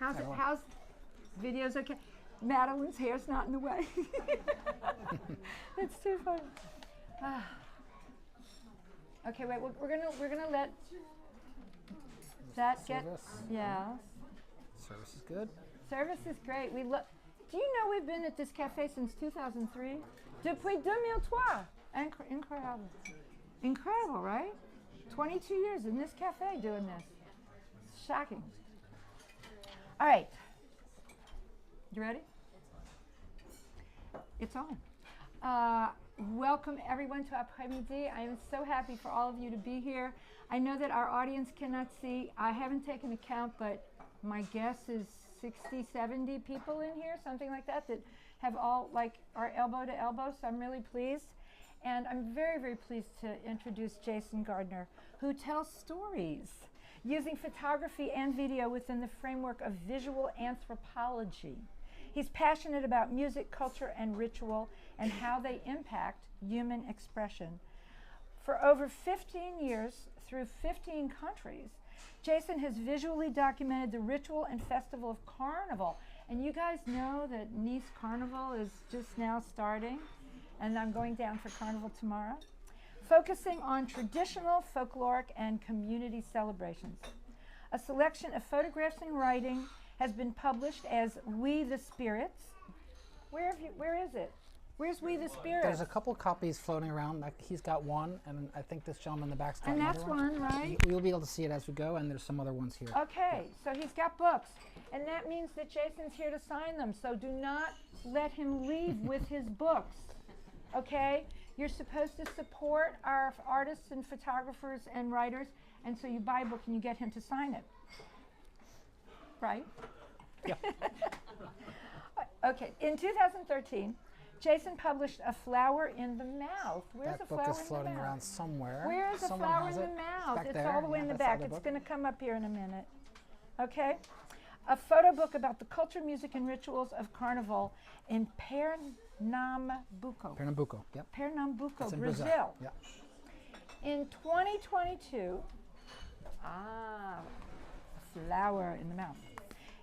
How's it? How's videos okay? Madeline's hair's not in the way. It's too funny. Okay, wait. We're gonna let that get. Yeah. Service is good. Service is great. We look. Do you know we've been at this cafe since 2003? Depuis 2003. Incredible. Incredible, right? 22 years in this cafe doing this. Shocking. All right. You ready? It's on. Welcome everyone to Après Midi. I am so happy for all of you to be here. I know that our audience cannot see. I haven't taken account, but my guess is 60, 70 people in here, something like that, that have all like are elbow to elbow, so I'm really pleased. And I'm very, very pleased to introduce Jason Gardner, who tells stories using photography and video within the framework of visual anthropology. He's passionate about music, culture, and ritual, and how they impact human expression. For over 15 years, through 15 countries, Jason has visually documented the ritual and festival of Carnival. And you guys know that Nice Carnival is just now starting, and I'm going down for Carnival tomorrow, focusing on traditional, folkloric, and community celebrations. A selection of photographs and writing has been published as We the Spirits. Where is it? Where's We the Spirits? There's a couple copies floating around. Like he's got one, and I think this gentleman in the back's got and another that's one. Right? We'll be able to see it as we go, and there's some other ones here. Okay, so he's got books, and that means that Jason's here to sign them, so do not let him leave with his books, okay? You're supposed to support our artists and photographers and writers, and so you buy a book and you get him to sign it, right? Yeah. Okay, in 2013, Jason published A Flower in the Mouth. Where's that a book flower is in the floating mouth? around somewhere. Where is a Someone flower has in it. the mouth? Back It's there. all the way in the That's the back. other It's book. going to come up here in a minute. Okay? A photo book about the culture, music, and rituals of Carnival in Pernambuco. Pernambuco, yep. Pernambuco, That's in Brazil. Yeah. In 2022, a flower in the mouth.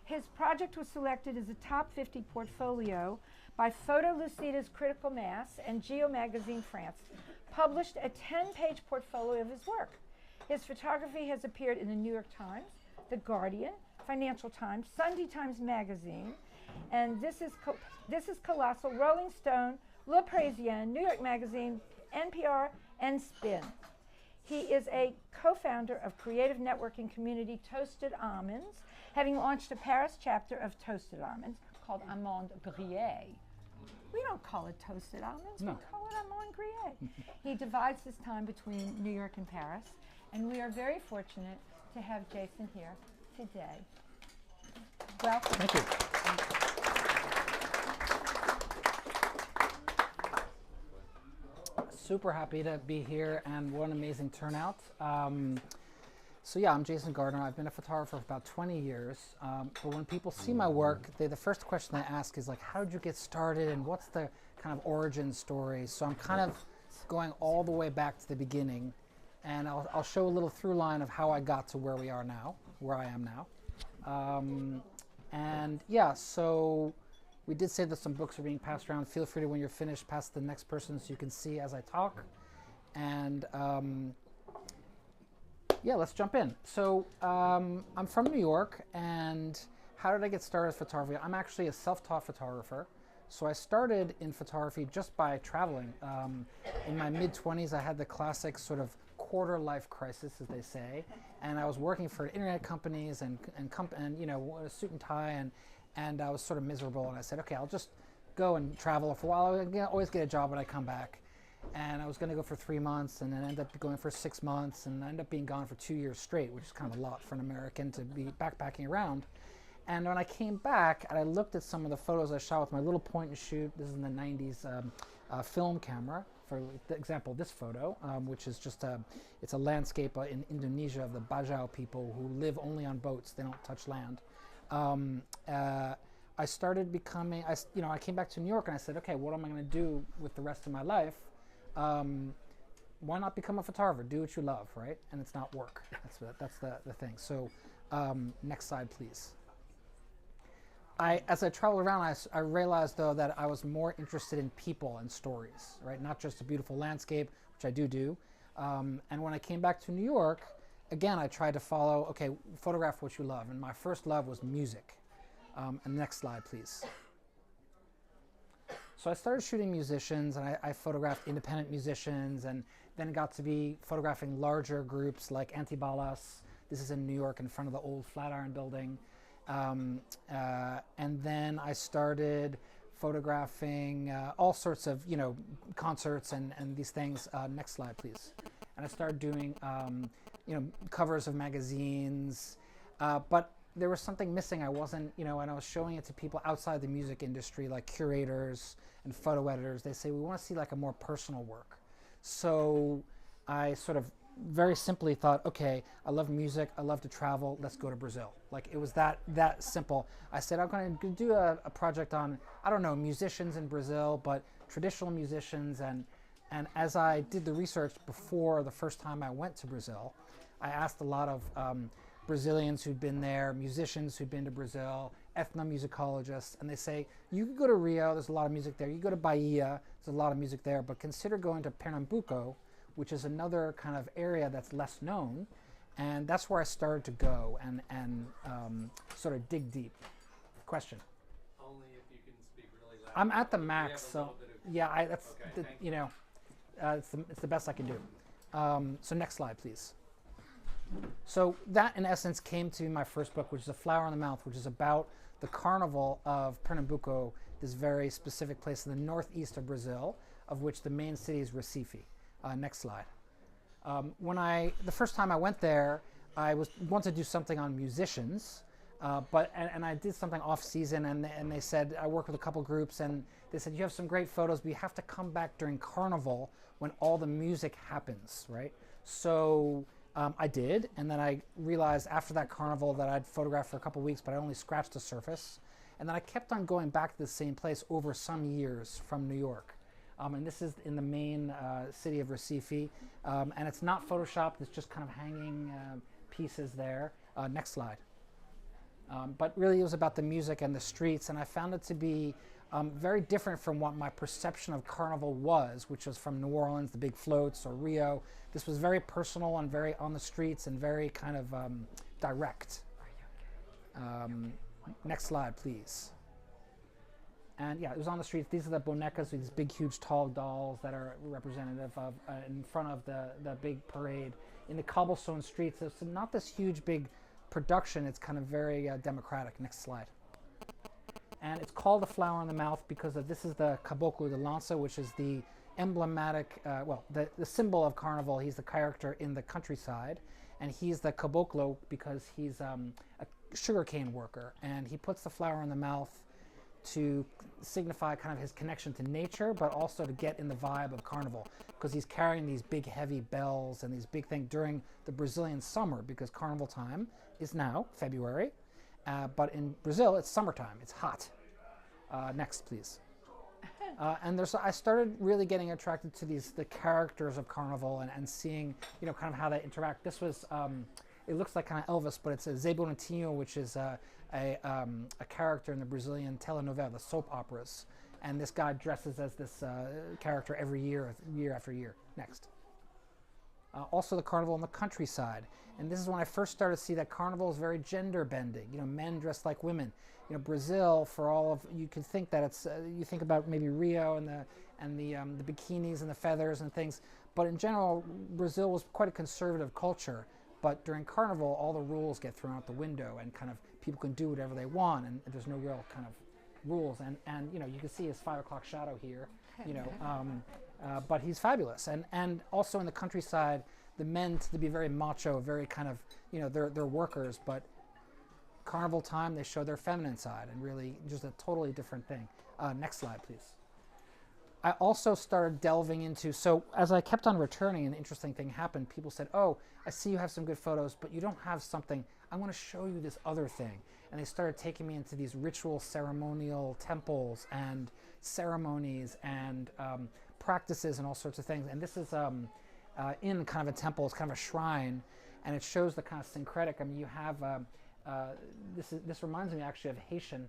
His project was selected as a top 50 portfolio by Photo Lucida's Critical Mass and Geo Magazine France, published a 10-page portfolio of his work. His photography has appeared in the New York Times, The Guardian, Financial Times, Sunday Times Magazine, and this is Colossal, Rolling Stone, Le Parisien, New York Magazine, NPR, and Spin. He is a co-founder of creative networking community Toasted Almonds, having launched a Paris chapter of Toasted Almonds called Amande Grillée. We don't call it Toasted Almonds, No. we call it Amande Grillée. He divides his time between New York and Paris, and we are very fortunate to have Jason here today. Welcome. Thank you. Super happy to be here, and what an amazing turnout. So yeah, I'm Jason Gardner. I've been a photographer for about 20 years. But when people see my work, the first question they ask is like, how did you get started, and what's the kind of origin story? So I'm kind of going all the way back to the beginning, and I'll show a little through line of how I got to where we are now, where I am now. And yeah, so we did say that some books are being passed around. Feel free to, when you're finished, pass to the next person so you can see as I talk. And yeah, let's jump in. So I'm from New York, and how did I get started with photography? I'm actually a self-taught photographer. So I started in photography just by traveling. In my mid-20s, I had the classic sort of quarter-life crisis, as they say, and I was working for internet companies and you know, a suit and tie, and I was sort of miserable. And I said, okay, I'll just go and travel for a while. I'll always get a job when I come back. And I was going to go for 3 months, and then end up going for 6 months, and I ended up being gone for 2 years straight, which is kind of a lot for an American to be backpacking around. And when I came back, and I looked at some of the photos I shot with my little point and shoot, this is in the 90s film camera, for example, this photo, which is just it's a landscape in Indonesia of the Bajau people who live only on boats. They don't touch land. I started becoming, I came back to New York, and I said, okay, what am I going to do with the rest of my life? Why not become a photographer? Do what you love, right? And it's not work. That's the thing. So next slide, please. as I traveled around, I realized though that I was more interested in people and stories, right? Not just a beautiful landscape, which I do. And when I came back to New York, again, I tried to follow, okay, photograph what you love. And my first love was music. And next slide, please. So I started shooting musicians, and I photographed independent musicians, and then got to be photographing larger groups like Antibalas. This is in New York in front of the old Flatiron building. And then I started photographing all sorts of, concerts and these things. Next slide, please. And I started doing, covers of magazines. But there was something missing. I wasn't, and I was showing it to people outside the music industry, like curators and photo editors. They say, we want to see like a more personal work. So I sort of very simply thought, okay, I love music, I love to travel, let's go to Brazil. Like, it was that simple. I said, I'm going to do a project on, I don't know, musicians in Brazil, but traditional musicians. And as I did the research before the first time I went to Brazil, I asked a lot of Brazilians who'd been there, musicians who'd been to Brazil, ethnomusicologists, and they say, you could go to Rio, there's a lot of music there. You go to Bahia, there's a lot of music there, but consider going to Pernambuco, which is another kind of area that's less known. And that's where I started to go and sort of dig deep. Question? Only if you can speak really loud. I'm at the max, so yeah, that's, okay, it's the best I can do. So next slide, please. So that, in essence, came to my first book, which is A Flower in the Mouth, which is about the Carnival of Pernambuco, this very specific place in the northeast of Brazil, of which the main city is Recife. Next slide. The first time I went there, I wanted to do something on musicians, and I did something off season, and they said, I worked with a couple groups, and they said, you have some great photos, but you have to come back during Carnival when all the music happens, right? So I did, and then I realized after that Carnival that I'd photographed for a couple weeks, but I only scratched the surface. And then I kept on going back to the same place over some years from New York. And this is in the main city of Recife. And it's not photoshopped, it's just kind of hanging pieces there. Next slide. But really it was about the music and the streets, and I found it to be very different from what my perception of Carnival was, which was from New Orleans, the big floats, or Rio. This was very personal and very on the streets and very kind of direct. Next slide, please. And yeah, it was on the streets. These are the bonecas, these big, huge, tall dolls that are representative of in front of the big parade in the cobblestone streets. It's not this huge, big production. It's kind of very democratic. Next slide. And it's called A Flower in the Mouth because this is the Caboclo de Lança, which is the emblematic, the symbol of Carnival. He's the character in the countryside, and he's the Caboclo because he's a sugarcane worker, and he puts the flower in the mouth to signify kind of his connection to nature, but also to get in the vibe of Carnival, because he's carrying these big heavy bells and these big things during the Brazilian summer, because Carnival time is now February, but in Brazil it's summertime, it's hot. Next, please. And I started really getting attracted to the characters of Carnival and seeing, kind of how they interact. This was, it looks like kind of Elvis, but it's a Zé Bonitinho, which is a character in the Brazilian telenovela, the soap operas. And this guy dresses as this character every year, year after year. Next. Also the Carnival in the countryside. And this is when I first started to see that Carnival is very gender bending. Men dressed like women. Brazil, for all of, you can think that it's, you think about maybe Rio and the bikinis and the feathers and things. But in general, Brazil was quite a conservative culture. But during Carnival, all the rules get thrown out the window, and kind of people can do whatever they want, and there's no real kind of rules. And you can see his 5 o'clock shadow here, but he's fabulous. And also in the countryside, the men tend to be very macho, very kind of, they're workers, but Carnival time, they show their feminine side, and really just a totally different thing. Next slide, please. I also started delving into, so as I kept on returning, an interesting thing happened. People said, oh, I see you have some good photos, but you don't have something. I want to show you this other thing. And they started taking me into these ritual ceremonial temples and ceremonies and practices and all sorts of things. And this is in kind of a temple, it's kind of a shrine, and it shows the kind of syncretic. I mean, you have this reminds me actually of Haitian,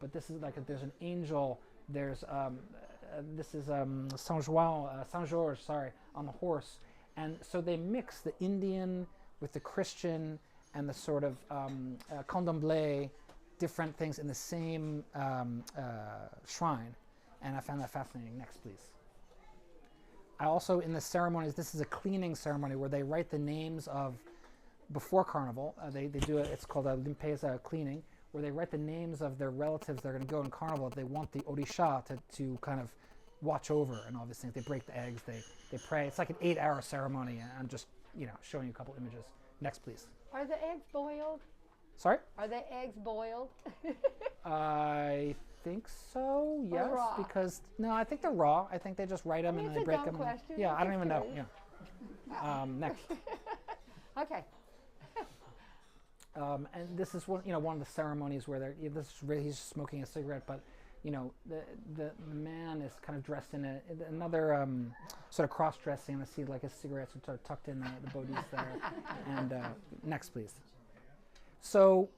but this is like there's an angel. There's this is Saint George, sorry, on the horse, and so they mix the Indian with the Christian and the sort of candomblé, different things in the same shrine, and I found that fascinating. Next, please. I also, in the ceremonies, this is a cleaning ceremony where they write the names of, before Carnival, they do it, it's called a limpeza cleaning, where they write the names of their relatives that are going to go in Carnival if they want the Orisha to kind of watch over and all these things. They break the eggs, they pray. It's like an 8-hour ceremony, and I'm just, showing you a couple images. Next, please. Are the eggs boiled? Sorry? Are the eggs boiled? I think so, yes, raw? because, no, I think they're raw. I think they just write them and then they break them. Question. Yeah, I don't even know. Curious. Yeah. Next. Okay. And this is one of the ceremonies where he's smoking a cigarette, but the man is kind of dressed in another sort of cross-dressing. I see like his cigarettes are sort of tucked in the bodies there. And next, please. So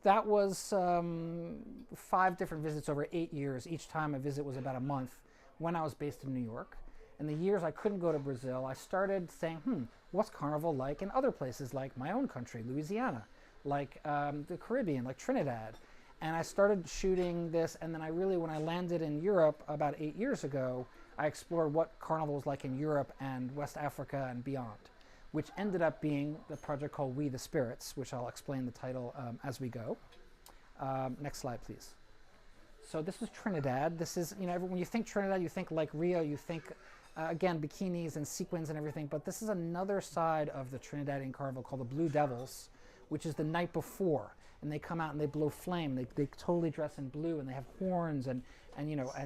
that was 5 different visits over 8 years. Each time a visit was about a month when I was based in New York. In the years I couldn't go to Brazil, I started saying, what's Carnival like in other places like my own country, Louisiana, like the Caribbean, like Trinidad. And I started shooting this, and then when I landed in Europe about 8 years ago, I explored what Carnival was like in Europe and West Africa and beyond, which ended up being the project called We the Spirits, which I'll explain the title as we go. Next slide, please. So this is Trinidad. This is, when you think Trinidad, you think like Rio, you think, again, bikinis and sequins and everything, but this is another side of the Trinidadian Carnival called the Blue Devils, which is the night before. And they come out and they blow flame. They totally dress in blue, and they have horns, and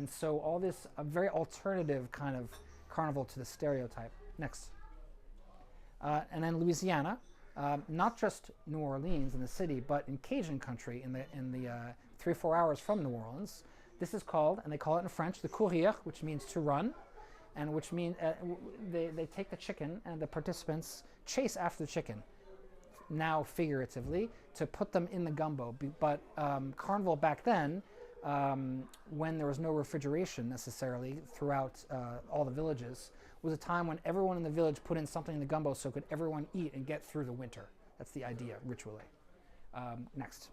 so all this, a very alternative kind of carnival to the stereotype. Next. And then Louisiana, not just New Orleans in the city, but in Cajun country, in the 3-4 hours from New Orleans. This is called, and they call it in French, the courir, which means to run, and which means they take the chicken, and the participants chase after the chicken, now figuratively, to put them in the gumbo. But Carnival back then, when there was no refrigeration necessarily throughout all the villages, was a time when everyone in the village put in something in the gumbo so could everyone eat and get through the winter. That's the idea, ritually. Next.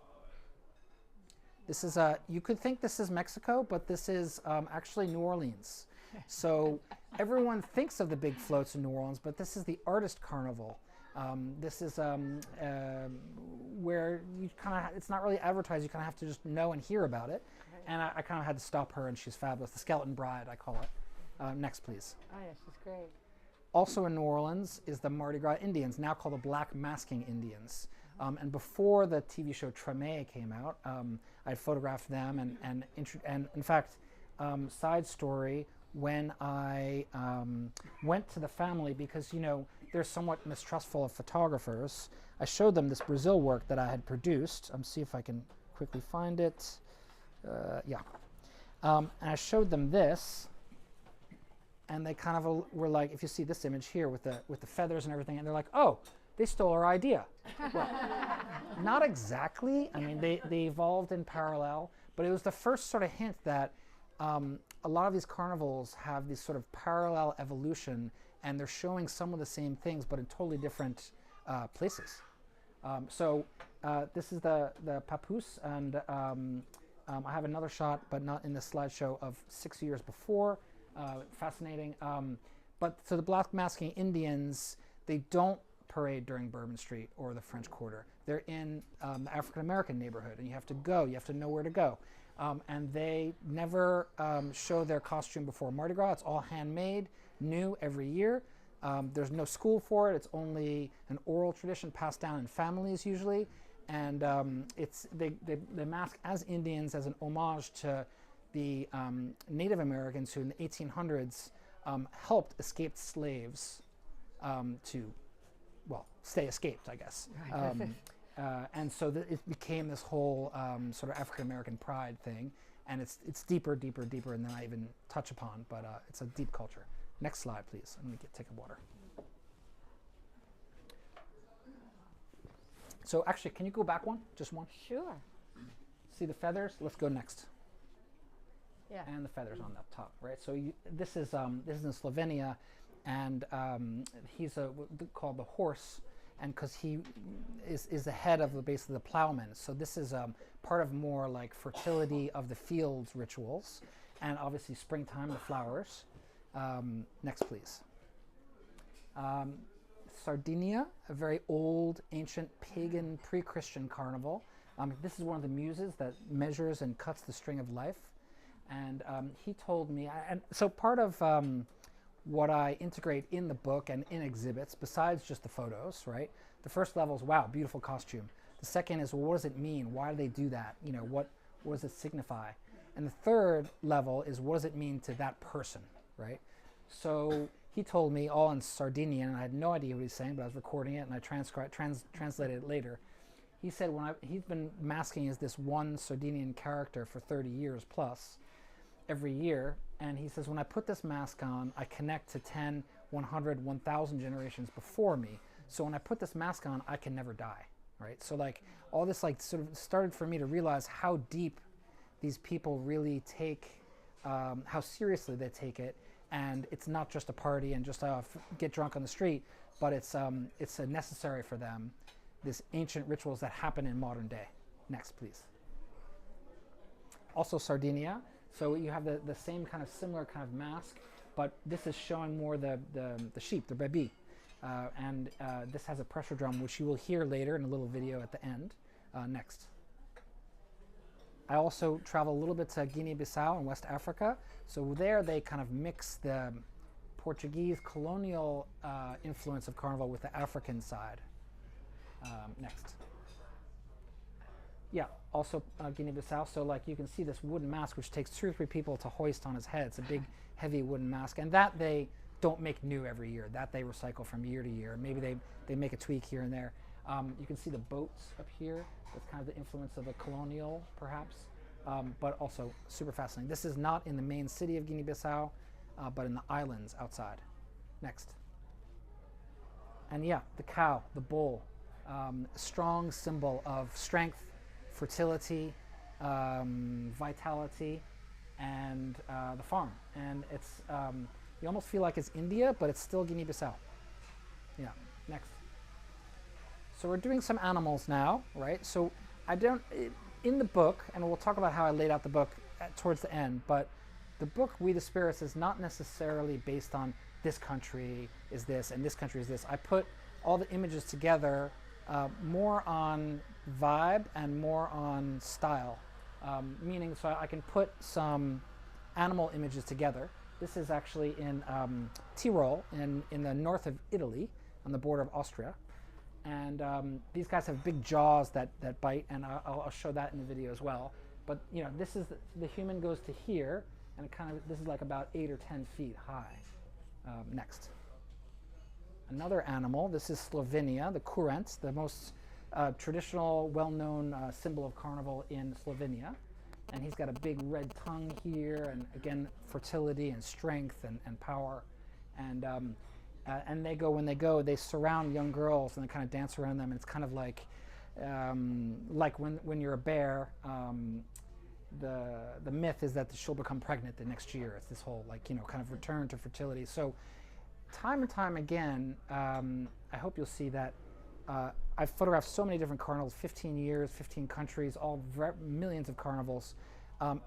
This is, you could think this is Mexico, but this is actually New Orleans. So everyone thinks of the big floats in New Orleans, but this is the artist carnival. This is where you kind of, it's not really advertised, you kind of have to just know and hear about it. And I kind of had to stop her, and she's fabulous. The Skeleton Bride, I call it. Next, please. Oh, yeah, she's great. Also in New Orleans is the Mardi Gras Indians, now called the Black Masking Indians. And before the TV show Treme came out, I photographed them, and in fact, side story, when I went to the family, because they're somewhat mistrustful of photographers, I showed them this Brazil work that I had produced. See if I can quickly find it. And I showed them this, and they kind of were like, if you see this image here with the feathers and everything, and they're like, oh, they stole our idea. Well, not exactly. I mean, they evolved in parallel, but it was the first sort of hint that a lot of these carnivals have this sort of parallel evolution, and they're showing some of the same things, but in totally different places. So this is the papoose, and I have another shot, but not in this slideshow, of 6 years before. Fascinating. But so the Black Masking Indians, they don't parade during Bourbon Street or the French Quarter. They're in the African American neighborhood, and you have to know where to go. And they never show their costume before Mardi Gras. It's all handmade, new every year. There's no school for it. It's only an oral tradition passed down in families usually. And they mask as Indians as an homage to the Native Americans who in the 1800s helped escaped slaves to, well, stay escaped, I guess. And so it became this whole sort of African American pride thing, and it's deeper than I even touch upon, but it's a deep culture. Next slide, please. Let me take a water. So actually, can you go back one? Just one? Sure. See the feathers? Let's go next. Yeah. And the feathers on the top, right? So this is in Slovenia, and he's called the horse, and because he is the head of basically the plowman. So this is part of more like fertility of the fields rituals, and obviously springtime, the flowers. Next, please. Sardinia, a very old, ancient, pagan, pre-Christian carnival. This is one of the muses that measures and cuts the string of life. And he told me, and so part of what I integrate in the book and in exhibits, besides just the photos, right? The first level is, wow, beautiful costume. The second is, well, what does it mean? Why do they do that? You know, what does it signify? And the third level is, what does it mean to that person, right? So he told me all in Sardinian, and I had no idea what he was saying, but I was recording it, and I translated it later. He said he's been masking as this one Sardinian character for 30 years plus, every year, and he says, when I put this mask on, I connect to 10, 100, 1,000 generations before me. So when I put this mask on, I can never die, right? So like all this like sort of started for me to realize how deep these people really take, how seriously they take it, and it's not just a party and just get drunk on the street, but it's necessary for them, this ancient rituals that happen in modern day. Next, please. Also Sardinia. So you have the same kind of similar kind of mask, but this is showing more the sheep, the babi. And this has a pressure drum, which you will hear later in a little video at the end. Next. I also travel a little bit to Guinea-Bissau in West Africa. So there they kind of mix the Portuguese colonial influence of Carnival with the African side. Next. Yeah, also Guinea-Bissau. So like you can see this wooden mask, which takes 2 or 3 people to hoist on his head. It's a big, heavy wooden mask. And that they don't make new every year. That they recycle from year to year. Maybe they make a tweak here and there. You can see the boats up here. That's kind of the influence of the colonial, perhaps, but also super fascinating. This is not in the main city of Guinea-Bissau, but in the islands outside. Next. And yeah, the cow, the bull, strong symbol of strength, fertility, vitality, and the farm. And it's, you almost feel like it's India, but it's still Guinea-Bissau. Yeah, next. So we're doing some animals now, right? So in the book, and we'll talk about how I laid out the book towards the end, but the book, We the Spirits, is not necessarily based on this country is this and this country is this. I put all the images together more on vibe and more on style, meaning so I can put some animal images together. This is actually in Tyrol, in the north of Italy, on the border of Austria. And these guys have big jaws that bite, and I'll show that in the video as well. But you know, this is the human goes to here, and it kind of, this is like about 8 or 10 feet high. Next. Another animal, this is Slovenia, the kurent, the most traditional, well-known symbol of Carnival in Slovenia. And he's got a big red tongue here, and again, fertility and strength and power. And when they go, they surround young girls and they kind of dance around them. And it's kind of like when you're a bear, the myth is that she'll become pregnant the next year. It's this whole kind of return to fertility. So time and time again, I hope you'll see that I've photographed so many different carnivals, 15 years, 15 countries, all millions of carnivals,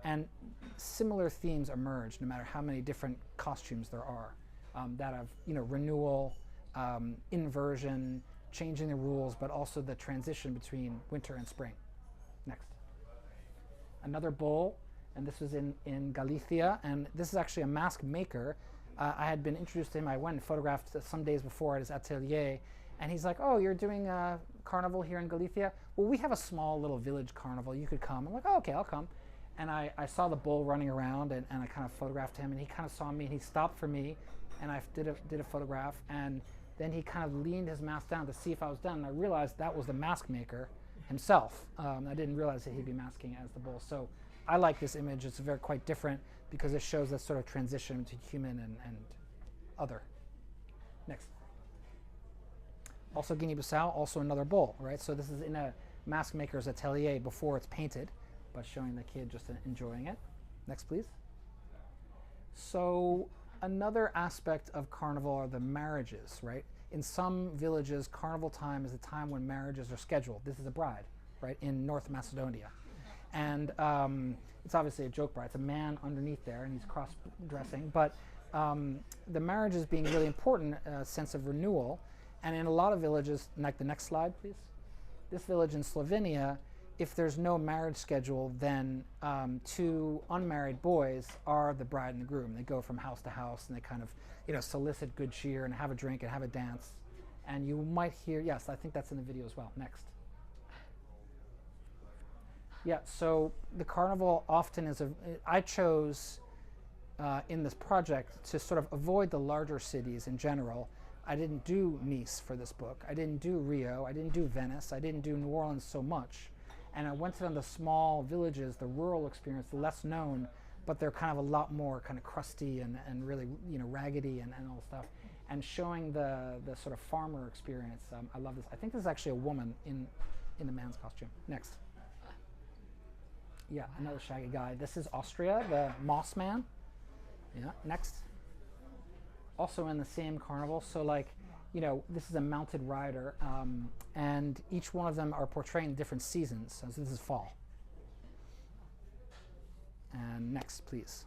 and similar themes emerge no matter how many different costumes there are. That of renewal, inversion, changing the rules, but also the transition between winter and spring. Next. Another bull, and this was in Galicia, and this is actually a mask maker. I had been introduced to him. I went and photographed some days before at his atelier, and he's like, "Oh, you're doing a carnival here in Galicia? Well, we have a small little village carnival. You could come." I'm like, "Oh, okay, I'll come." And I saw the bull running around, and I kind of photographed him, and he kind of saw me, and he stopped for me, and I did a photograph, and then he kind of leaned his mask down to see if I was done, and I realized that was the mask maker himself. I didn't realize that he'd be masking as the bull. So I like this image. It's quite different because it shows that sort of transition to human and other. Next. Also Guinea-Bissau, also another bull, right? So this is in a mask maker's atelier before it's painted, but showing the kid just enjoying it. Next, please. So another aspect of Carnival are the marriages, right? In some villages, Carnival time is the time when marriages are scheduled. This is a bride, right, in North Macedonia. And it's obviously a joke bride. It's a man underneath there, and he's cross-dressing. But the marriage is being really important, a sense of renewal. And in a lot of villages, like the next slide, please. This village in Slovenia, if there's no marriage schedule, then two unmarried boys are the bride and the groom. They go from house to house, and they kind of, solicit good cheer and have a drink and have a dance. And you might hear, yes, I think that's in the video as well. Next. Yeah, so the carnival often is I chose in this project to sort of avoid the larger cities in general. I didn't do Nice for this book. I didn't do Rio. I didn't do Venice. I didn't do New Orleans so much. And I went to the small villages, the rural experience, the less known, but they're kind of a lot more kind of crusty and really, raggedy and all stuff. And showing the sort of farmer experience. I love this. I think this is actually a woman in the man's costume. Next. Yeah, another shaggy guy. This is Austria, the Moss Man. Yeah, next. Also in the same carnival. So this is a mounted rider, and each one of them are portraying different seasons. So this is fall. And next, please.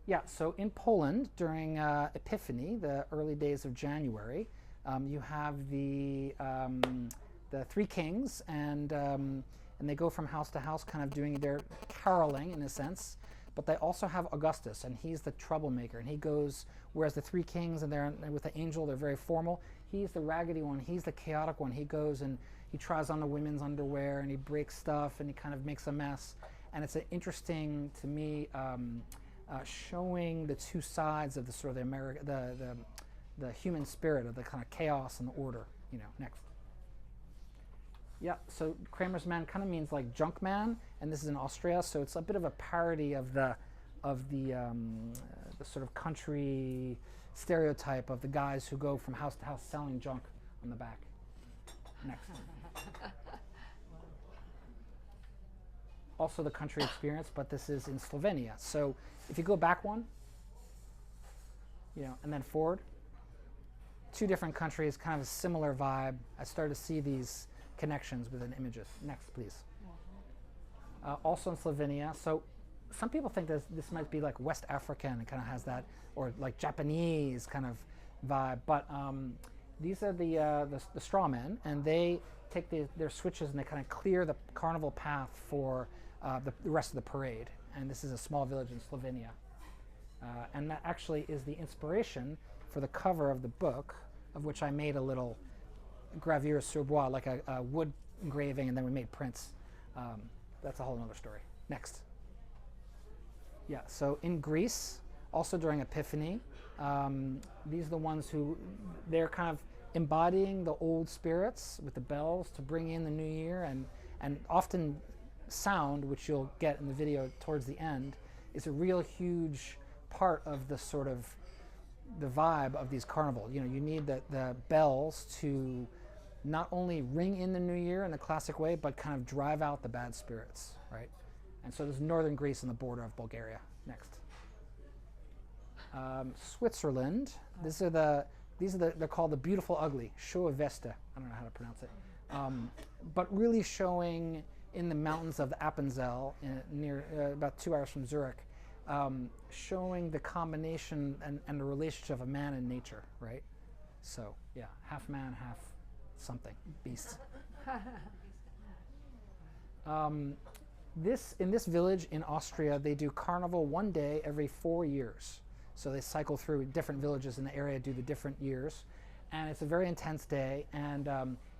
Yeah, so in Poland, during Epiphany, the early days of January, you have the three kings, and they go from house to house kind of doing their caroling in a sense. But they also have Augustus, and he's the troublemaker, and he goes, whereas the three kings and they're with the angel, they're very formal. He's the raggedy one, he's the chaotic one. He goes and he tries on the women's underwear, and he breaks stuff, and he kind of makes a mess. And it's interesting to me showing the two sides of the sort of the human spirit of the kind of chaos and the order. Next. Yeah, so Kramer's man kind of means like junk man, and this is in Austria, so it's a bit of a parody of the sort of country stereotype of the guys who go from house to house selling junk on the back. Next. Also the country experience, but this is in Slovenia. So if you go back one, and then forward, two different countries, kind of a similar vibe. I started to see these connections within images. Next, please. Also in Slovenia. So some people think this might be like West African. It kind of has that, or like Japanese kind of vibe. But these are the straw men, and they take their switches and they kind of clear the carnival path for the rest of the parade. And this is a small village in Slovenia. And that actually is the inspiration for the cover of the book, of which I made a little gravure sur bois, like a wood engraving, and then we made prints. That's a whole other story. Next. Yeah, so in Greece, also during Epiphany, these are the ones who, they're kind of embodying the old spirits with the bells to bring in the new year, and often sound, which you'll get in the video towards the end, is a real huge part of the sort of the vibe of these carnival. You need the bells to not only ring in the new year in the classic way, but kind of drive out the bad spirits, right? And so there's northern Greece on the border of Bulgaria. Next. Switzerland. These are they're called the beautiful ugly, Shoa Vesta. I don't know how to pronounce it. But really showing in the mountains of the Appenzell, near about 2 hours from Zurich, showing the combination and the relationship of a man and nature, right? So yeah, half man, half something, beast. In this village in Austria, they do carnival one day every 4 years. So they cycle through different villages in the area, do the different years, and it's a very intense day. And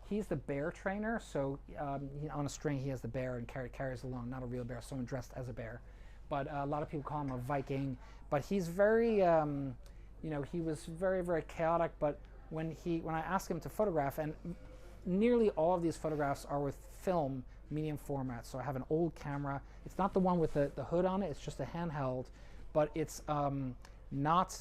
he's the bear trainer, so on a string he has the bear and carries along, not a real bear, someone dressed as a bear. But a lot of people call him a Viking. But he's very, he was very, very chaotic. But when I asked him to photograph, and nearly all of these photographs are with film, medium format. So I have an old camera. It's not the one with the hood on it. It's just a handheld, but it's not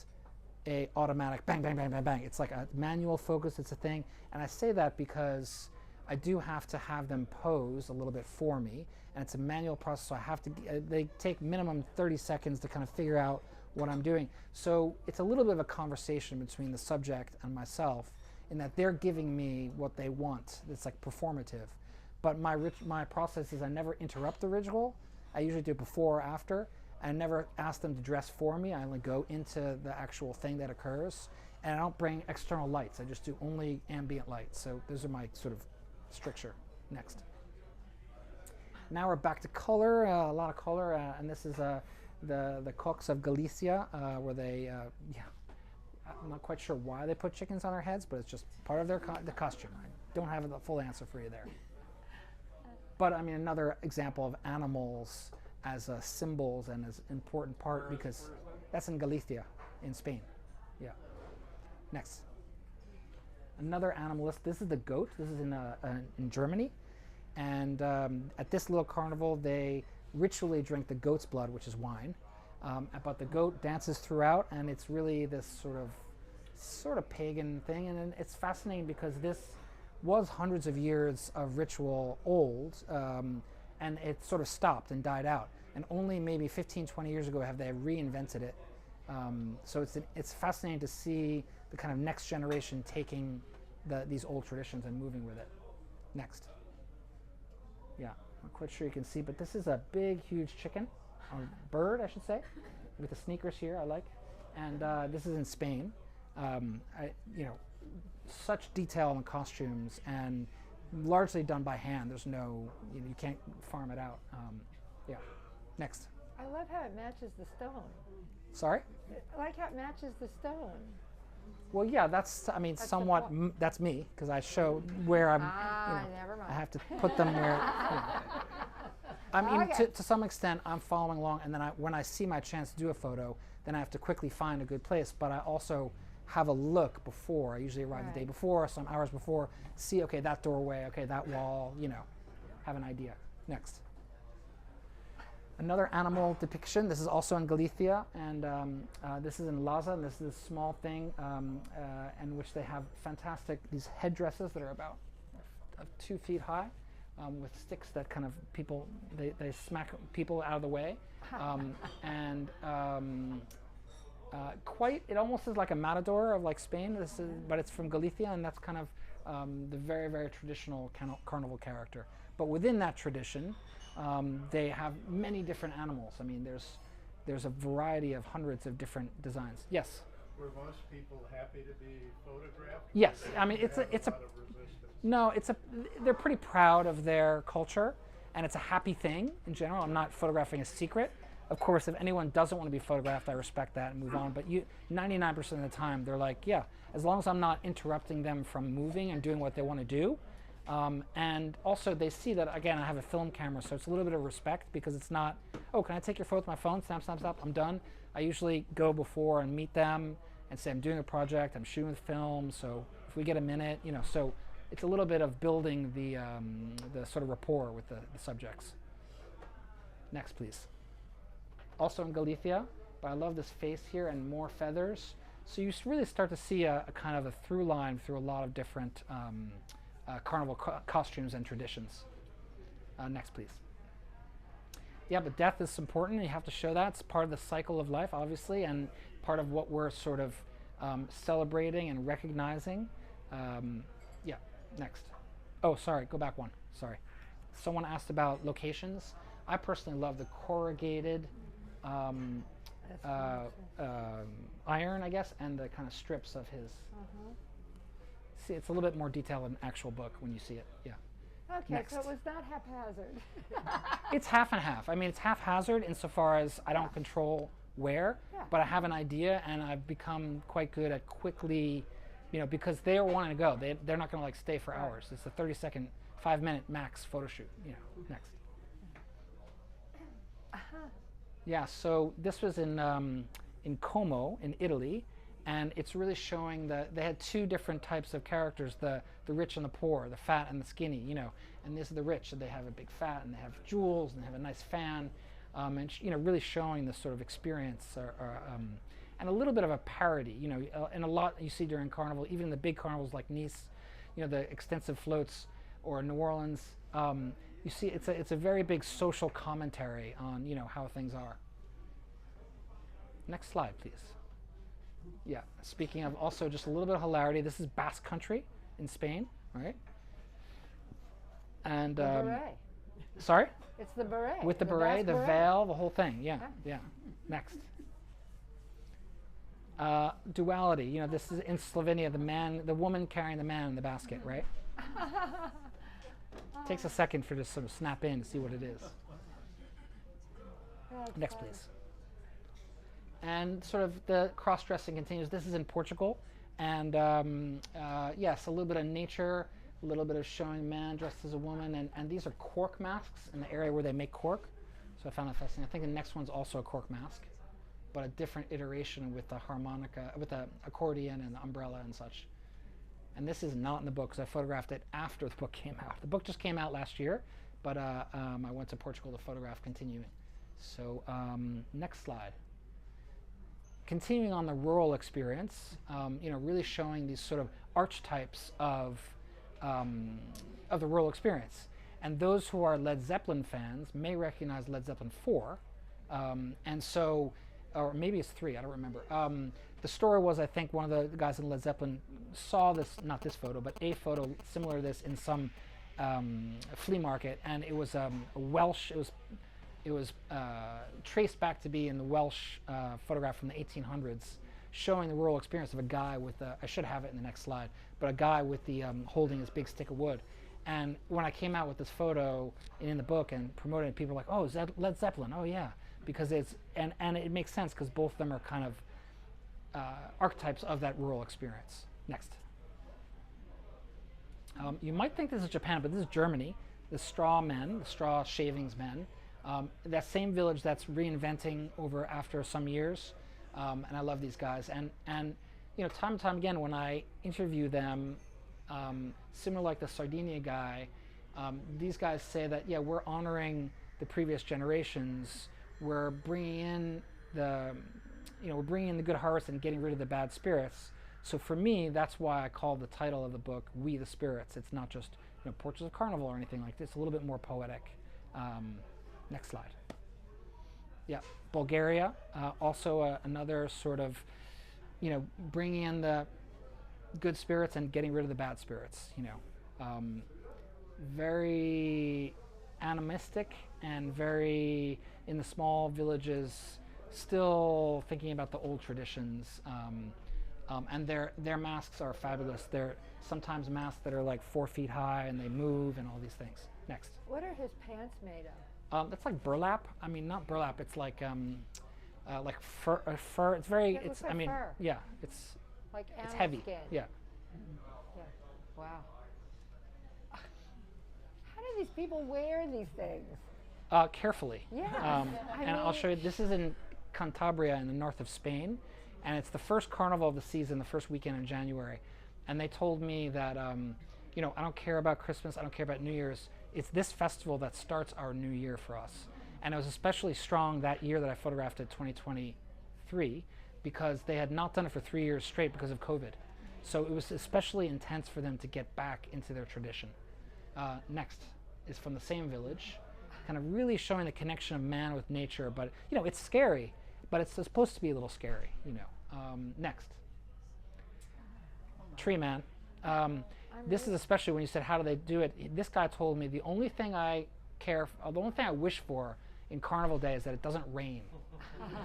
a automatic bang, bang, bang, bang, bang. It's like a manual focus, it's a thing. And I say that because I do have to have them pose a little bit for me, and it's a manual process, so I have to, they take minimum 30 seconds to kind of figure out what I'm doing. So it's a little bit of a conversation between the subject and myself in that they're giving me what they want. It's like performative. But my process is I never interrupt the ritual. I usually do it before or after. I never ask them to dress for me. I only go into the actual thing that occurs. And I don't bring external lights. I just do only ambient lights. So those are my sort of stricture. Next. Now we're back to color, a lot of color. And this is the cooks of Galicia, where they, yeah, I'm not quite sure why they put chickens on their heads, but it's just part of their the costume. I don't have the full answer for you there. But I mean, another example of animals as symbols and as important part, because that's in Galicia, in Spain. Yeah. Next. Another animalist. This is the goat. This is in Germany, and at this little carnival, they ritually drink the goat's blood, which is wine. But the goat dances throughout, and it's really this sort of pagan thing, and it's fascinating because this was hundreds of years of ritual old, and it sort of stopped and died out. And only maybe 15, 20 years ago have they reinvented it. So it's fascinating to see the kind of next generation taking these old traditions and moving with it. Next. Yeah, I'm not quite sure you can see, but this is a big, huge chicken, or bird, I should say, with the sneakers here, I like. And this is in Spain. Such detail in costumes and largely done by hand. There's no, you can't farm it out. Yeah. Next. I love how it matches the stone. Sorry? I like how it matches the stone. Well, yeah, that's somewhat, that's me, because I show where I'm, never mind. I have to put them where, I mean, Okay. to some extent, I'm following along, and then when I see my chance to do a photo, then I have to quickly find a good place, but I also have a look before. I usually arrive the day before, some hours before, see, okay, that doorway, okay, that wall, have an idea. Next. Another animal depiction. This is also in Galicia, and this is in Laza, and this is a small thing in which they have these headdresses that are about 2 feet high, with sticks that kind of they smack people out of the way, it almost is like a matador of like Spain, but it's from Galicia, and that's kind of the very, very traditional carnival character. But within that tradition, they have many different animals. I mean, there's a variety of hundreds of different designs. Yes? Were most people happy to be photographed? Yes. I mean, they're pretty proud of their culture, and it's a happy thing in general. I'm not photographing a secret. Of course, if anyone doesn't want to be photographed, I respect that and move on. But 99% of the time, they're like, yeah, as long as I'm not interrupting them from moving and doing what they want to do. And also, they see that, again, I have a film camera, so it's a little bit of respect, because it's not, oh, can I take your photo with my phone? Snap, snap, snap, I'm done. I usually go before and meet them and say, I'm doing a project, I'm shooting with film, so if we get a minute, so it's a little bit of building the sort of rapport with the subjects. Next, please. Also in Galicia, but I love this face here and more feathers. So you really start to see a kind of a through line through a lot of different carnival costumes and traditions. Next, please. Yeah, but death is important. You have to show that. It's part of the cycle of life, obviously, and part of what we're sort of celebrating and recognizing. Yeah, next. Oh, sorry, go back one. Sorry. Someone asked about locations. I personally love the corrugated iron, I guess, and the kind of strips of his. See, it's a little bit more detailed in the actual book when you see it. Yeah. Okay, Next. so it was not haphazard. It's half and half. I mean, it's haphazard insofar as I don't control where, but I have an idea, and I've become quite good at quickly, because they are wanting to go. They're not going to like stay for hours. It's a 30-second, 5-minute max photo shoot. Next. Yeah, so this was in Como, in Italy, and it's really showing that they had 2 different types of characters, the rich and the poor, the fat and the skinny, and these are the rich, and they have a big fat, and they have jewels, and they have a nice fan, and really showing this sort of experience, and a little bit of a parody, and a lot you see during Carnival, even the big carnivals like Nice, the extensive floats, or New Orleans. You see, it's a very big social commentary on how things are. Next slide, please. Yeah, speaking of also just a little bit of hilarity, this is Basque Country in Spain, right? And The beret. sorry? It's the beret. With the beret, Basque the veil, the whole thing. Yeah, yeah. Next. Duality. This is in Slovenia. The woman carrying the man in the basket, right? Takes a second for this sort of snap in to see what it is. Next, please. And sort of the cross-dressing continues. This is in Portugal, and yes, a little bit of nature, a little bit of showing man dressed as a woman, and these are cork masks in the area where they make cork. So I found that fascinating. I think the next one's also a cork mask, but a different iteration with the harmonica, with the accordion and the umbrella and such. And this is not in the book because I photographed it after the book came out. The book just came out last year, but I went to Portugal to photograph continuing. So next slide. Continuing on the rural experience, really showing these sort of archetypes of the rural experience. And those who are Led Zeppelin fans may recognize Led Zeppelin 4. And so, or maybe it's 3, I don't remember. The story was, I think one of the guys in Led Zeppelin saw this, not this photo, but a photo similar to this in some flea market, and it was a Welsh, it was traced back to be in the Welsh photograph from the 1800s, showing the rural experience of a guy with I should have it in the next slide, but a guy with the holding this big stick of wood. And when I came out with this photo in the book and promoted it, people were like, oh, is that Led Zeppelin? Oh yeah, because it's, and it makes sense because both of them are kind of archetypes of that rural experience. Next. You might think this is Japan, but this is Germany. The straw men, the straw shavings men. That same village that's reinventing after some years, and I love these guys. And time and time again, when I interview them, similar like the Sardinia guy, these guys say that we're honoring the previous generations. We're bringing in the good harvest and getting rid of the bad spirits. So for me, that's why I call the title of the book "We the Spirits." It's not just Portraits of Carnival or anything like this. It's a little bit more poetic. Next slide. Yeah, Bulgaria, also another sort of, bringing in the good spirits and getting rid of the bad spirits. Very animistic and very in the small villages, still thinking about the old traditions. And their masks are fabulous. They're sometimes masks that are like 4 feet high and they move and all these things. Next. What are his pants made of? That's like burlap. I mean, not burlap. It's like fur. Fur. It's very. It It's. looks like fur. Yeah. It's. Like It's animal heavy. skin. Yeah. Yeah. Wow. How do these people wear these things? Carefully. Yeah. And I'll show you. This is in Cantabria in the north of Spain, and it's the first carnival of the season, the first weekend in January. And they told me that, I don't care about Christmas, I don't care about New Year's. It's this festival that starts our new year for us. And it was especially strong that year that I photographed it, 2023, because they had not done it for 3 years straight because of COVID. So it was especially intense for them to get back into their tradition. Next is from the same village, kind of really showing the connection of man with nature, but it's scary, but it's supposed to be a little scary, Next. Tree Man. This is especially when you said, how do they do it? This guy told me the only thing I wish for in Carnival Day is that it doesn't rain.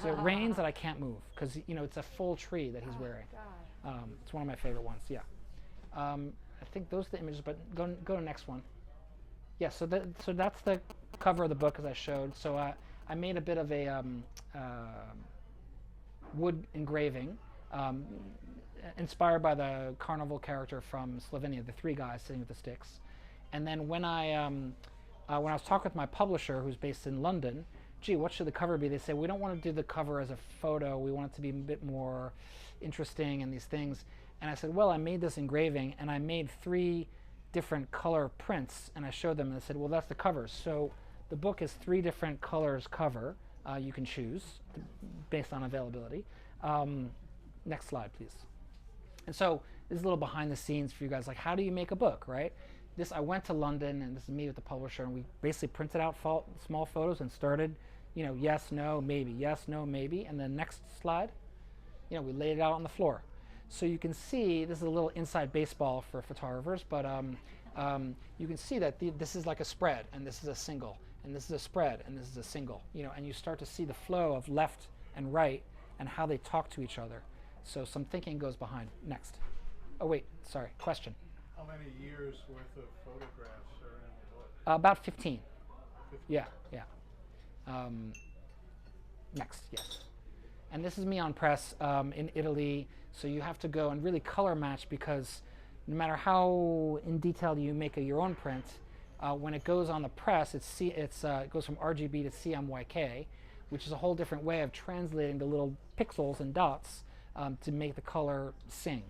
So it rains that I can't move because it's a full tree that he's wearing. It's one of my favorite ones. Yeah. I think those are the images, but go to the next one. Yeah. So that's the cover of the book as I showed. So I made a bit of a wood engraving. Inspired by the carnival character from Slovenia, the 3 guys sitting with the sticks. And then when I was talking with my publisher, who's based in London, gee, what should the cover be? They said, we don't want to do the cover as a photo. We want it to be a bit more interesting and these things. And I said, well, I made this engraving, and I made 3 different color prints, and I showed them, and they said, well, that's the covers. So the book is 3 different colors cover. You can choose based on availability. Next slide, please. And so this is a little behind the scenes for you guys. Like, how do you make a book, right? I went to London, and this is me with the publisher, and we basically printed out small photos and started, yes, no, maybe, yes, no, maybe. And then next slide, we laid it out on the floor. So you can see, this is a little inside baseball for photographers, but you can see that this is like a spread, and this is a single, and this is a spread, and this is a single, and you start to see the flow of left and right and how they talk to each other. So some thinking goes behind. Next. Oh, wait, sorry, question. How many years worth of photographs are in the book? About 15. 15. Yeah. Next, yes. And this is me on press in Italy. So you have to go and really color match, because no matter how in detail you make your own print, when it goes on the press, it goes from RGB to CMYK, which is a whole different way of translating the little pixels and dots to make the color sing.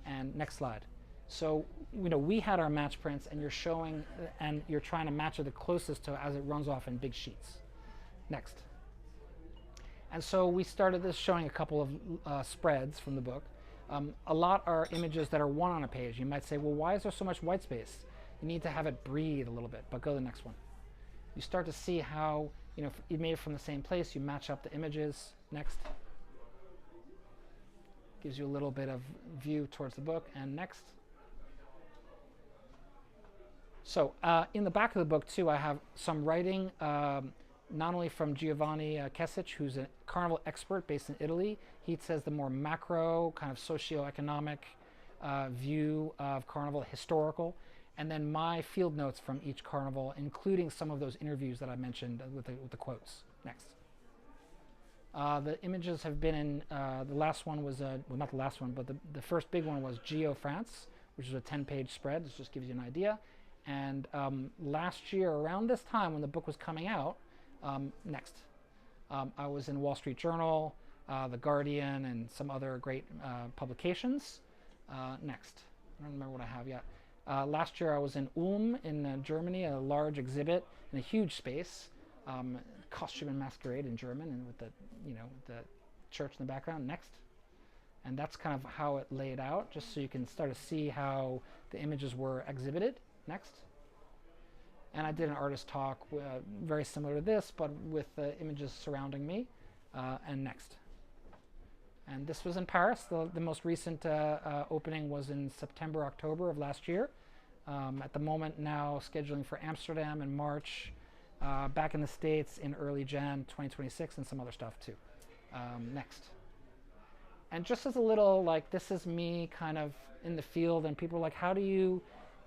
And next slide. So we had our match prints, and you're showing, and you're trying to match it the closest to as it runs off in big sheets. Next. And so we started this showing a couple of spreads from the book. A lot are images that are one on a page. You might say, well, why is there so much white space? You need to have it breathe a little bit, but go to the next one. You start to see how, if you made it from the same place, you match up the images. Next. Gives you a little bit of view towards the book. And next. So in the back of the book, too, I have some writing, not only from Giovanni Kesic, who's a Carnival expert based in Italy. He says the more macro, kind of socioeconomic view of Carnival, historical, and then my field notes from each Carnival, including some of those interviews that I mentioned with the quotes. Next. The images have been in, the last one was, well, not the last one, but the first big one was Geo France, which is a 10-page spread. This just gives you an idea. And last year, around this time when the book was coming out, next, I was in Wall Street Journal, The Guardian, and some other great publications. Next. I don't remember what I have yet. Last year I was in Ulm in Germany, a large exhibit in a huge space, costume and masquerade in German, and with the the church in the background. Next. And that's kind of how it laid out, just so you can start to see how the images were exhibited. Next. And I did an artist talk very similar to this, but with the images surrounding me. And next. And this was in Paris. The most recent opening was in September, October of last year. At the moment now scheduling for Amsterdam in March, back in the States in early Jan 2026, and some other stuff too. Next. And just as a little, like, this is me kind of in the field, and people are like, how do you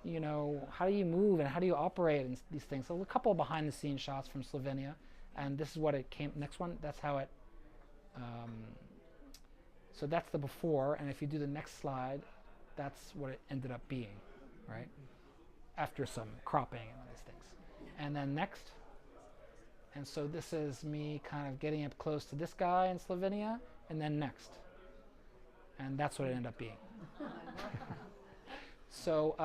move and how do you operate and these things. So a couple of behind the scenes shots from Slovenia, and this is what it came, next one, that's how it, so that's the before, and if you do the next slide, that's what it ended up being, right? After some cropping and these things. And then next, and so this is me kind of getting up close to this guy in Slovenia, and then next. And that's what it ended up being. So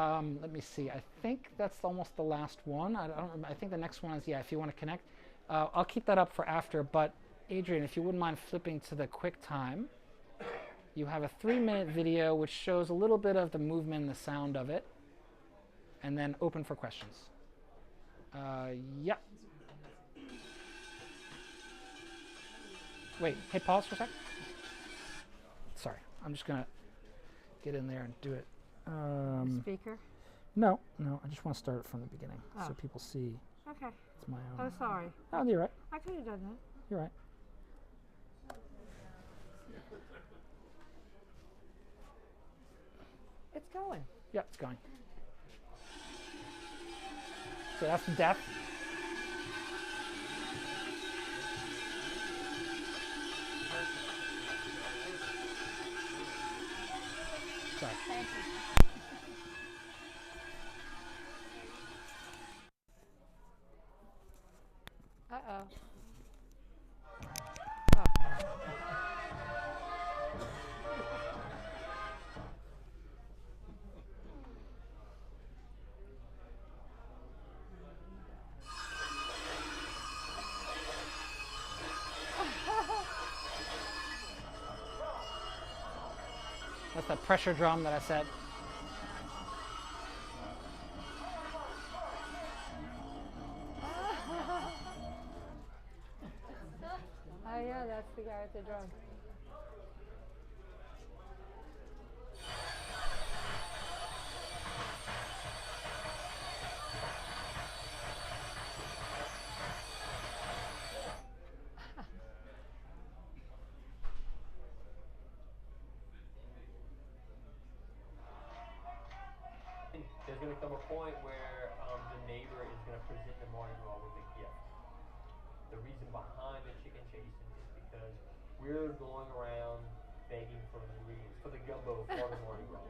let me see. I think that's almost the last one. I don't remember. I think the next one is, yeah, if you want to connect. I'll keep that up for after. But Adrian, if you wouldn't mind flipping to the quick time. You have a 3-minute video which shows a little bit of the movement and the sound of it. And then open for questions. Yeah. Wait, hey, pause for a sec. Sorry, I'm just going to get in there and do it. Speaker? No, I just want to start it from the beginning so people see. Okay. It's my own. Oh, sorry. Oh, you're right. I could have done that. You're right. It's going. Yeah, it's going. So that's the death. Sorry. Thank you. Uh-oh. That's that pressure drum that I said. Oh yeah, that's the guy with the drum. There's going to come a point where the neighbor is going to present the Mardi Gras with a gift. The reason behind the chicken chasing is because we're going around begging for ingredients for the gumbo for the Mardi Gras.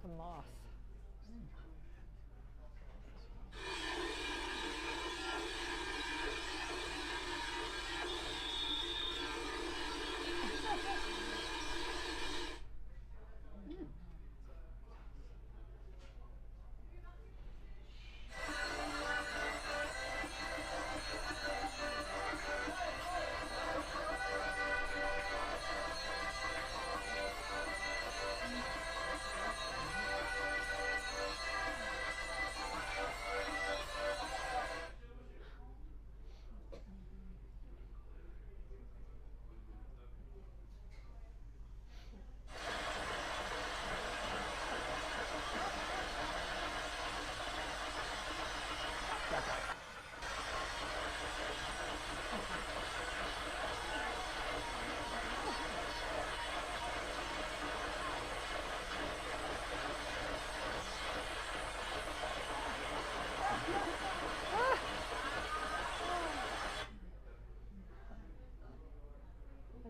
The moss.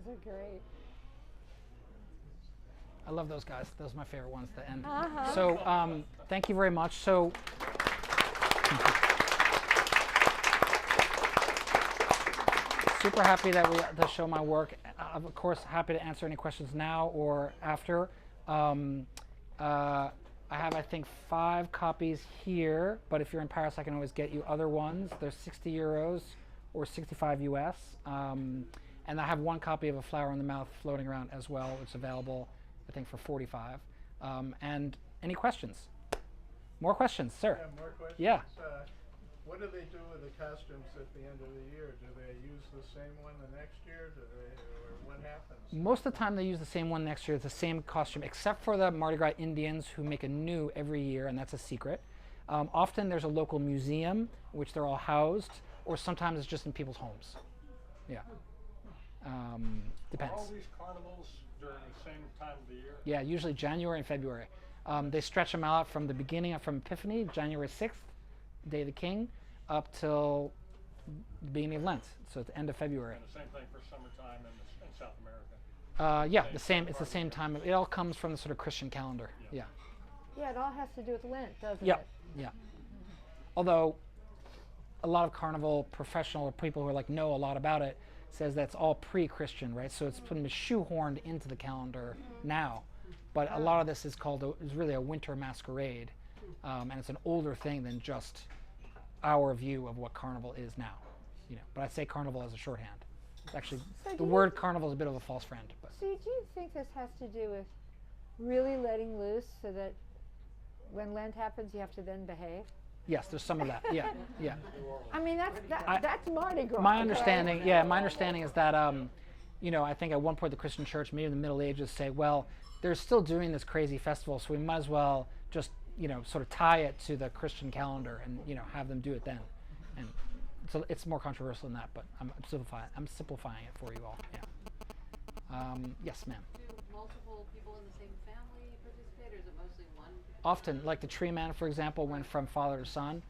Those are great. I love those guys. Those are my favorite ones to end. Uh-huh. So thank you very much. So super happy that to show my work. Of course, happy to answer any questions now or after. I have, I think, 5 copies here, but if you're in Paris, I can always get you other ones. They're 60 euros or 65 US. And I have 1 copy of A Flower in the Mouth floating around as well. It's available, I think, for 45. And any questions? More questions, sir? Yeah, more questions. Yeah. What do they do with the costumes at the end of the year? Do they use the same one the next year? Or what happens? Most of the time they use the same one next year. It's the same costume, except for the Mardi Gras Indians who make a new every year, and that's a secret. Often there's a local museum in which they're all housed, or sometimes it's just in people's homes. Yeah. Depends. Are all these carnivals during the same time of the year? Yeah, usually January and February. They stretch them out from the beginning, from Epiphany, January 6th, Day of the King, up till the beginning of Lent, so at the end of February. And the same thing for summertime in South America? Yeah, the same. It's the same time. It all comes from the sort of Christian calendar. Yeah. Yeah, it all has to do with Lent, doesn't Yeah. it? Yeah. Although a lot of carnival professional or people who are like know a lot about it says that's all pre-Christian, right? So it's been shoehorned into the calendar now. But a lot of this is is really a winter masquerade, and it's an older thing than just our view of what carnival is now. You know, but I'd say carnival as a shorthand. It's actually, So the word carnival is a bit of a false friend. But So do you think this has to do with really letting loose so that when Lent happens, you have to then behave? yes, there's some of that. Yeah, yeah. I mean, that's Mardi Gras. My right? understanding, yeah, my understanding is that, you know, I think at one point the Christian church, maybe in the Middle Ages, say, well, they're still doing this crazy festival, so we might as well just, you know, sort of tie it to the Christian calendar and, you know, have them do it then. And so it's more controversial than that, but I'm simplifying it for you all. Yeah. Yes, ma'am. Do multiple people in the same family participate, or is it mostly one? Often, like the Tree Man, for example, went from father to son,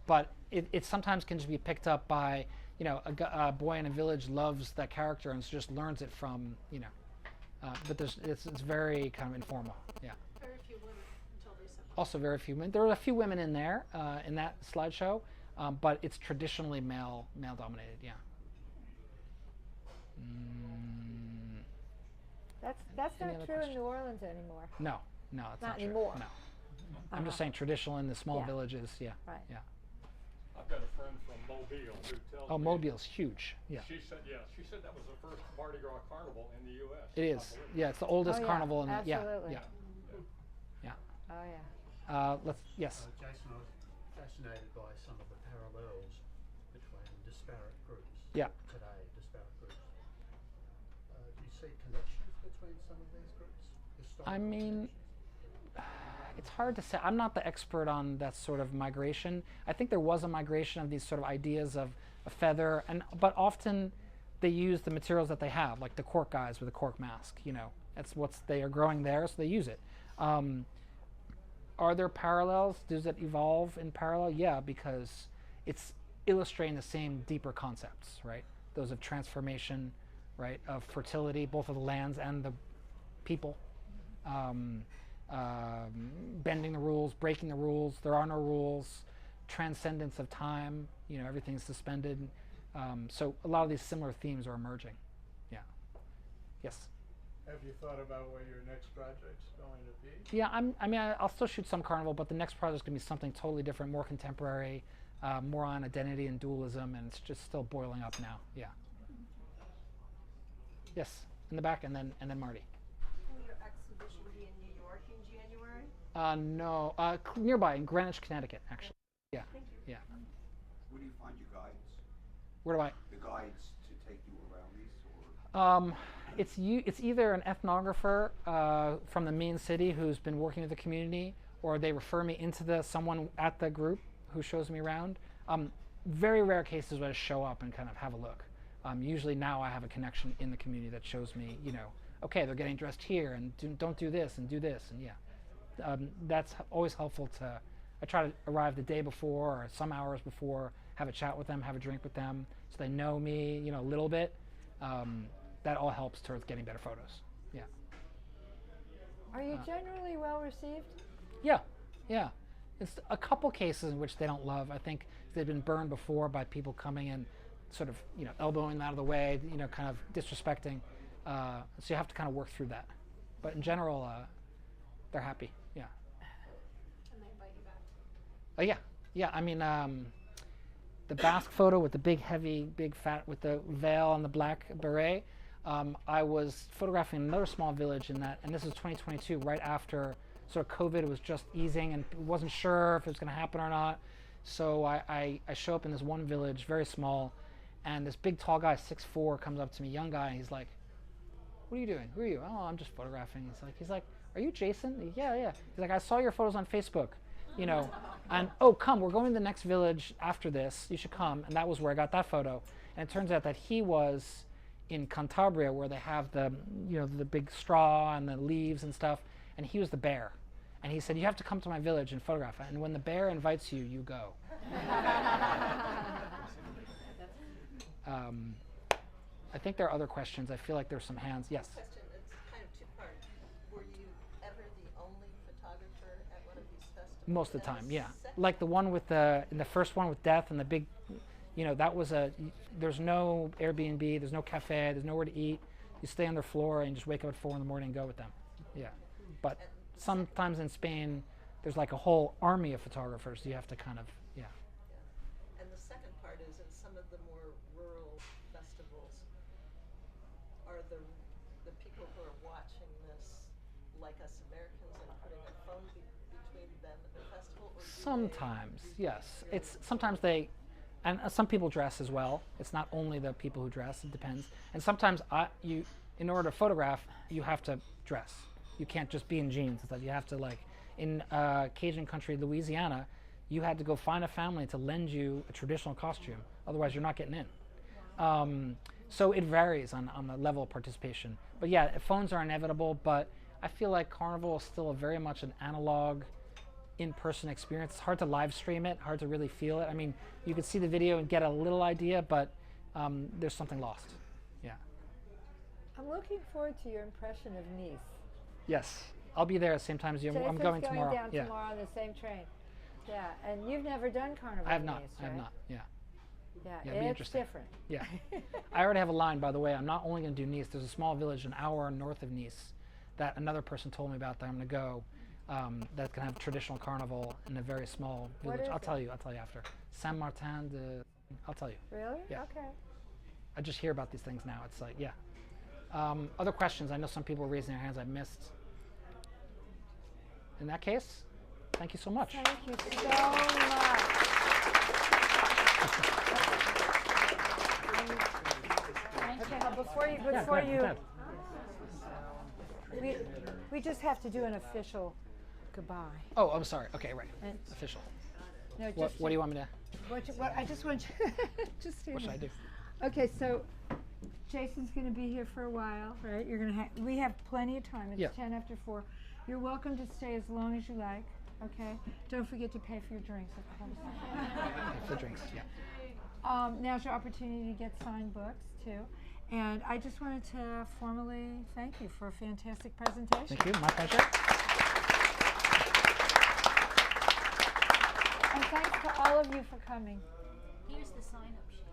but it sometimes can just be picked up by, you know, a boy in a village loves that character and just learns it from, you know, But it's very kind of informal. Yeah. Very few women until recently. Also very few men. There are a few women in there in that slideshow, but it's traditionally male dominated. Yeah. That's Any not other true in questions? New Orleans anymore. No, it's not true. anymore. No. I'm just saying traditional in the small Yeah. villages. Yeah. Right. Yeah. I've got a friend from Mobile who tells Oh, me. Mobile's huge. Yeah. She said that was the first Mardi Gras carnival in the U.S. It is. Yeah, it's the oldest Oh, yeah, carnival in the absolutely. yeah. Oh yeah. Yes. Jason, I was fascinated by some of the parallels between disparate groups Yeah. today, disparate groups. Do you see connections between some of these groups? I Historical mean, connections? it's hard to say. I'm not the expert on that sort of migration. I think there was a migration of these sort of ideas of a feather, but often they use the materials that they have, like the cork guys with a cork mask. That's they are growing there, so they use it. Are there parallels? Does it evolve in parallel? Yeah, because it's illustrating the same deeper concepts, right? Those of transformation, right? Of fertility, both of the lands and the people. Bending the rules, breaking the rules. There are no rules. Transcendence of time. Everything's suspended. So a lot of these similar themes are emerging. Yeah. Yes. Have you thought about what your next project's going to be? Yeah, I'll still shoot some carnival, but the next project's gonna be something totally different, more contemporary, more on identity and dualism, and it's just still boiling up now. Yeah. Yes, in the back, and then Marty. Will your exhibition be in New York in January? No, nearby in Greenwich, Connecticut, actually. Yeah. Thank you. Yeah. Where do you find your guides? Where do I? The guides to take you around these, or? It's either an ethnographer from the main city who's been working with the community, or they refer me into someone at the group who shows me around. Very rare cases where I show up and kind of have a look. Usually now I have a connection in the community that shows me, okay, they're getting dressed here, and don't do this, and do this, and yeah. That's always helpful I try to arrive the day before or some hours before, have a chat with them, have a drink with them, so they know me, a little bit. That all helps towards getting better photos. Yeah. Are you generally well received? Yeah. It's a couple cases in which they don't love. I think they've been burned before by people coming in, sort of, elbowing them out of the way, kind of disrespecting. So you have to kind of work through that. But in general, they're happy. Yeah. And they invite you back? Yeah. The Basque photo with the big, heavy, big fat with the veil and the black beret. I was photographing another small village in that, and this is 2022, right after sort of COVID was just easing and wasn't sure if it was going to happen or not. So I show up in this one village, very small, and this big tall guy, 6'4", comes up to me, young guy, and he's like, "What are you doing? Who are you?" "Oh, I'm just photographing." He's like, "Are you Jason?" "Yeah." He's like, "I saw your photos on Facebook, and oh, come, we're going to the next village after this. You should come." And that was where I got that photo. And it turns out that he was in Cantabria, where they have the big straw and the leaves and stuff, and he was the bear. And he said, "You have to come to my village and photograph it. And when the bear invites you, you go." I think there are other questions. I feel like there's some hands. Yes. Question, it's kind of two-part. Were you ever the only photographer at one of these festivals? Most of the And time, yeah. second- Like the one with in the first one with death and the big, that was there's no Airbnb, there's no cafe, there's nowhere to eat. You stay on their floor and just wake up at 4 a.m. and go with them. Yeah. But sometimes in Spain, there's like a whole army of photographers. You have to kind of, yeah. And the second part is, in some of the more rural festivals, are the people who are watching this like us Americans and putting a phone between them and the festival? Or do Sometimes, they yes. really It's sometimes they, and some people dress as well. It's not only the people who dress. It depends. And sometimes in order to photograph, you have to dress. You can't just be in jeans. It's like you have to, like in Cajun country, Louisiana, you had to go find a family to lend you a traditional costume. Otherwise, you're not getting in. So it varies on the level of participation. But yeah, phones are inevitable. But I feel like Carnival is still very much an analog, in-person experience. It's hard to live stream it, hard to really feel it. I mean, you could see the video and get a little idea, but there's something lost. Yeah. I'm looking forward to your impression of Nice. Yes, I'll be there at the same time as you. I'm Jason's going tomorrow. down Yeah, tomorrow on the same train. Yeah, and you've never done Carnival I have in not. Nice, I have right? not. Yeah, Yeah, Yeah, it'd be it's interesting. different. yeah. I already have a line, by the way. I'm not only going to do Nice. There's a small village an hour north of Nice that another person told me about that I'm going to go. That's going to have traditional carnival in a very small What village. is I'll it? tell you. I'll tell you after. Saint Martin de. I'll tell you. Really? Yeah. Okay. I just hear about these things now. It's like, yeah. Other questions? I know some people are raising their hands. I missed. In that case, thank you so much. Thank you so much. Okay, now before you, Yeah, go ahead, go ahead. we just have to do an official goodbye. Oh, I'm sorry. Okay, right. And- Official. No, What do you want me to? What I just want you just What should I do? Okay, so Jason's going to be here for a while, right? You're going to we have plenty of time. It's Yeah. 10 after 4. You're welcome to stay as long as you like, okay? Don't forget to pay for your drinks, of course. For drinks. Yeah. Now's your opportunity to get signed books, too. And I just wanted to formally thank you for a fantastic presentation. Thank you. My pleasure. And thanks to all of you for coming. Here's the sign-up sheet.